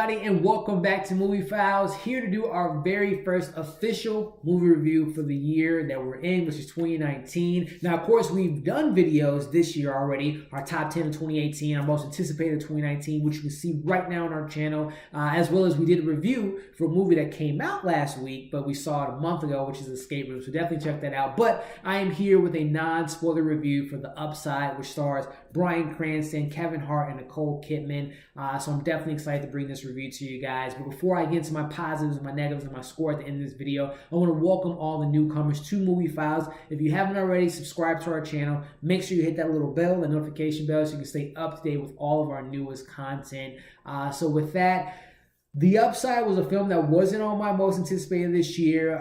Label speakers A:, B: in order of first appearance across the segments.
A: everybody, and welcome back to Movie Files. Here to do our very first official movie review for the year that we're in, which is 2019. Now, of course, we've done videos this year already, our top 10 of 2018, our most anticipated 2019, which you can see right now on our channel, as well as we did a review for a movie that came out last week, but we saw it a month ago, which is Escape Room, so definitely check that out. But I am here with a non-spoiler review for The Upside, which stars Bryan Cranston, Kevin Hart, and Nicole Kidman. So I'm definitely excited to bring this review to you guys. But before I get into my positives and my negatives and my score at the end of this video, I want to welcome all the newcomers to Movie Files. If you haven't already, subscribe to our channel. Make sure you hit that little bell, the notification bell, so you can stay up to date with all of our newest content. So with that, The Upside was a film that wasn't on my most anticipated this year,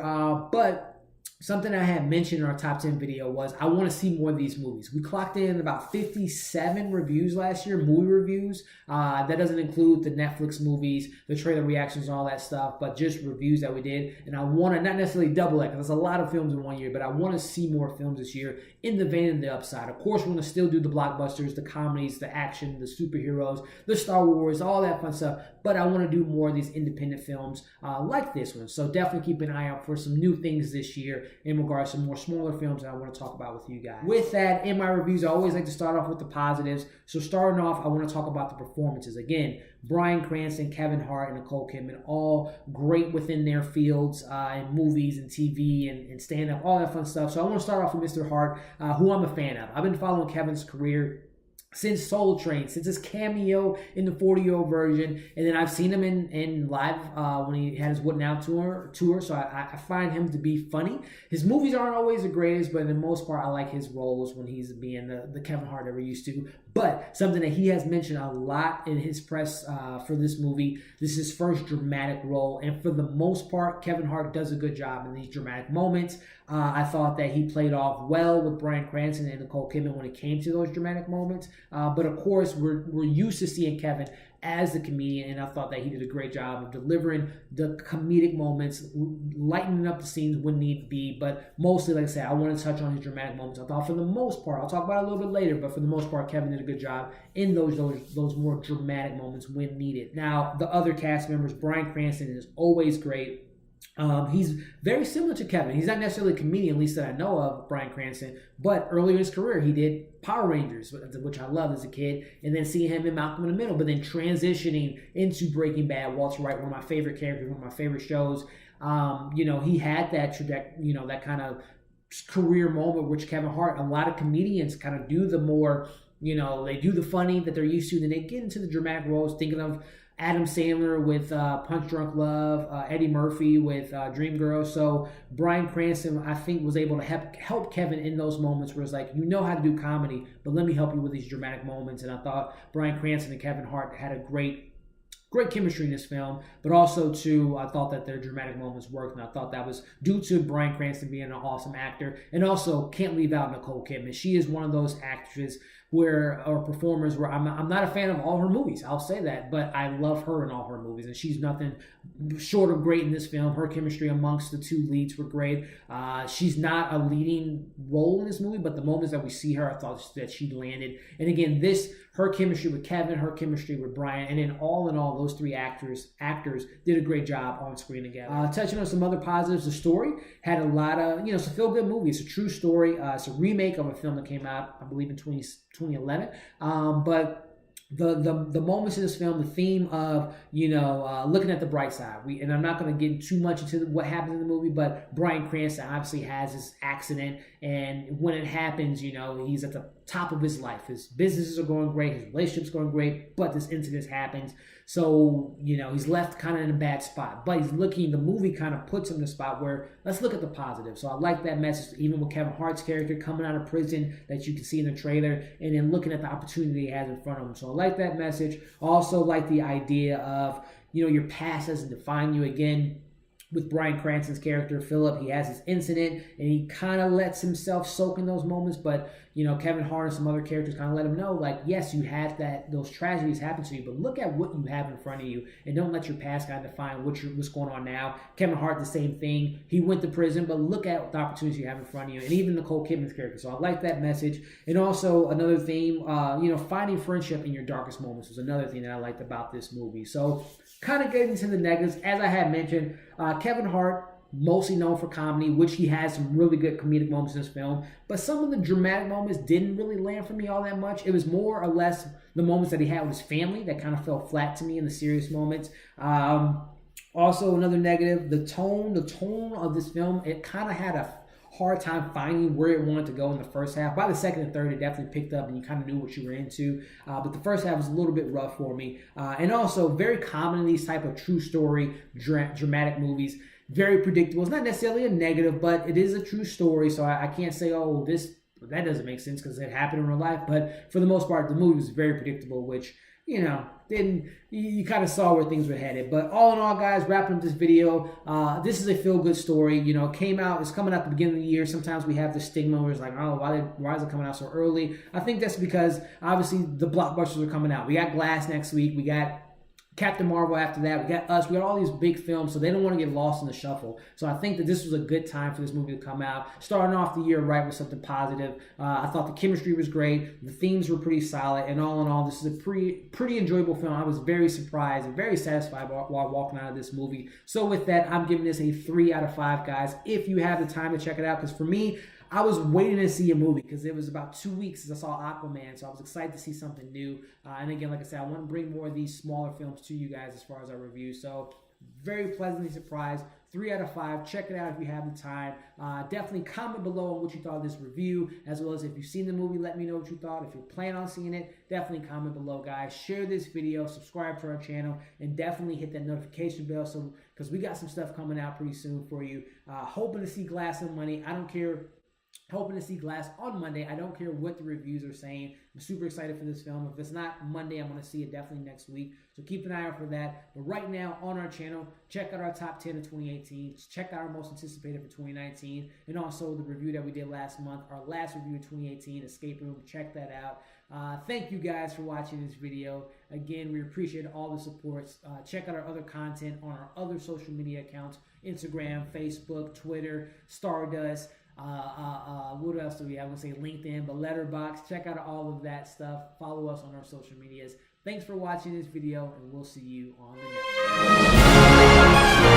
A: but something I had mentioned in our top 10 video was I want to see more of these movies. We clocked in about 57 reviews last year, movie reviews. That doesn't include the Netflix movies, the trailer reactions, and all that stuff, but just reviews that we did. And I want to not necessarily double that because there's a lot of films in one year, but I want to see more films this year in the vein of The Upside. Of course, we're going to still do the blockbusters, the comedies, the action, the superheroes, the Star Wars, all that fun stuff, but I want to do more of these independent films like this one. So definitely keep an eye out for some new things this year in regards to more smaller films that I want to talk about with you guys. With that, in my reviews, I always like to start off with the positives. So starting off, I want to talk about the performances. Again, Bryan Cranston, Kevin Hart, and Nicole Kidman, all great within their fields in movies and TV and stand-up, all that fun stuff. So I want to start off with Mr. Hart, who I'm a fan of. I've been following Kevin's career since Soul Train, since his cameo in the 40-year-old version, and then I've seen him in live when he had his What Now tour. So I find him to be funny. His movies aren't always the greatest, but in the most part, I like his roles when he's being the Kevin Hart that we're used to. But something that he has mentioned a lot in his press for this movie, this is his first dramatic role, and for the most part, Kevin Hart does a good job in these dramatic moments. I thought that he played off well with Bryan Cranston and Nicole Kidman when it came to those dramatic moments. But of course, we're used to seeing Kevin as the comedian, and I thought that he did a great job of delivering the comedic moments, lightening up the scenes when need be. But mostly, like I said, I want to touch on his dramatic moments. I thought for the most part, I'll talk about it a little bit later, but for the most part, Kevin did a good job in those more dramatic moments when needed. Now, the other cast members, Bryan Cranston is always great. He's very similar to Kevin. He's not necessarily a comedian, at least that I know of, Bryan Cranston, but earlier in his career, he did Power Rangers, which I loved as a kid, and then seeing him in Malcolm in the Middle, but then transitioning into Breaking Bad, Walter White, one of my favorite characters, one of my favorite shows. He had that that kind of career moment, which Kevin Hart, a lot of comedians kind of do the more, they do the funny that they're used to, then they get into the dramatic roles, thinking of Adam Sandler with Punch Drunk Love, Eddie Murphy with Dreamgirls. So Bryan Cranston, I think, was able to help Kevin in those moments where it's like, you know how to do comedy, but let me help you with these dramatic moments. And I thought Bryan Cranston and Kevin Hart had a great chemistry in this film, but also too, I thought that their dramatic moments worked, and I thought that was due to Bryan Cranston being an awesome actor. And also, can't leave out Nicole Kidman. She is one of those actresses or performers where I'm not a fan of all her movies, I'll say that, but I love her in all her movies, and she's nothing short of great in this film. Her chemistry amongst the two leads were great. She's not a leading role in this movie, but the moments that we see her, I thought that she landed. And again, her chemistry with Kevin, her chemistry with Bryan, and then all in all, those three actors did a great job on screen together. Touching on some other positives, the story had a lot of, it's a feel-good movie. It's a true story. It's a remake of a film that came out, I believe, in 2011. But the moments in this film, the theme of looking at the bright side. And I'm not going to get too much into what happens in the movie, but Bryan Cranston obviously has this accident, and when it happens, he's at the top of his life. His businesses are going great, his relationship's going great, but this incident happens. So, he's left kind of in a bad spot. But the movie kind of puts him in a spot where, let's look at the positive. So I like that message, even with Kevin Hart's character coming out of prison that you can see in the trailer, and then looking at the opportunity he has in front of him. So I like that message. Also like the idea of, your past doesn't define you. Again, with Bryan Cranston's character, Philip, he has this incident, and he kind of lets himself soak in those moments, but Kevin Hart and some other characters kind of let him know, like, yes, you had those tragedies happen to you, but look at what you have in front of you, and don't let your past kind of define what's going on now. Kevin Hart, the same thing. He went to prison, but look at the opportunities you have in front of you, and even Nicole Kidman's character. So I like that message. And also another theme, finding friendship in your darkest moments was another thing that I liked about this movie. So Kind of getting into the negatives, as I had mentioned, Kevin Hart, mostly known for comedy, which he has some really good comedic moments in this film, but some of the dramatic moments didn't really land for me all that much. It was more or less the moments that he had with his family that kind of fell flat to me in the serious moments. Also, another negative, the tone of this film, it kind of had a hard time finding where it wanted to go in the first half. By the second and third, it definitely picked up and you kind of knew what you were into. But the first half was a little bit rough for me. And also, very common in these type of true story, dramatic movies. Very predictable. It's not necessarily a negative, but it is a true story. So I can't say, oh, that doesn't make sense because it happened in real life. But for the most part, the movie was very predictable, which, you kind of saw where things were headed. But all in all, guys, wrapping up this video, this is a feel-good story. It's coming out at the beginning of the year. Sometimes we have the stigma where it's like, oh, why is it coming out so early? I think that's because, obviously, the blockbusters are coming out. We got Glass next week. We got Captain Marvel after that. We got Us. We got all these big films, so they don't want to get lost in the shuffle. So I think that this was a good time for this movie to come out. Starting off the year right with something positive. I thought the chemistry was great. The themes were pretty solid. And all in all, this is a pretty enjoyable film. I was very surprised and very satisfied while walking out of this movie. So with that, I'm giving this a 3 out of 5, guys. If you have the time to check it out, because for me, I was waiting to see a movie because it was about 2 weeks since I saw Aquaman, so I was excited to see something new. And again, like I said, I want to bring more of these smaller films to you guys as far as our review. So very pleasantly surprised. 3 out of 5. Check it out if you have the time. Definitely comment below on what you thought of this review, as well as if you've seen the movie, let me know what you thought. If you plan on seeing it, definitely comment below, guys. Share this video, subscribe to our channel, and definitely hit that notification bell because we got some stuff coming out pretty soon for you. Hoping to see Glass and Money. I don't care. Hoping to see Glass on Monday. I don't care what the reviews are saying. I'm super excited for this film. If it's not Monday, I'm going to see it definitely next week. So keep an eye out for that. But right now on our channel, check out our top 10 of 2018. Check out our most anticipated for 2019. And also the review that we did last month. Our last review of 2018, Escape Room. Check that out. Thank you guys for watching this video. Again, we appreciate all the supports. Check out our other content on our other social media accounts. Instagram, Facebook, Twitter, Stardust. What else do we have? I'm going to say LinkedIn, but Letterboxd. Check out all of that stuff. Follow us on our social medias. Thanks for watching this video, and we'll see you on the next one.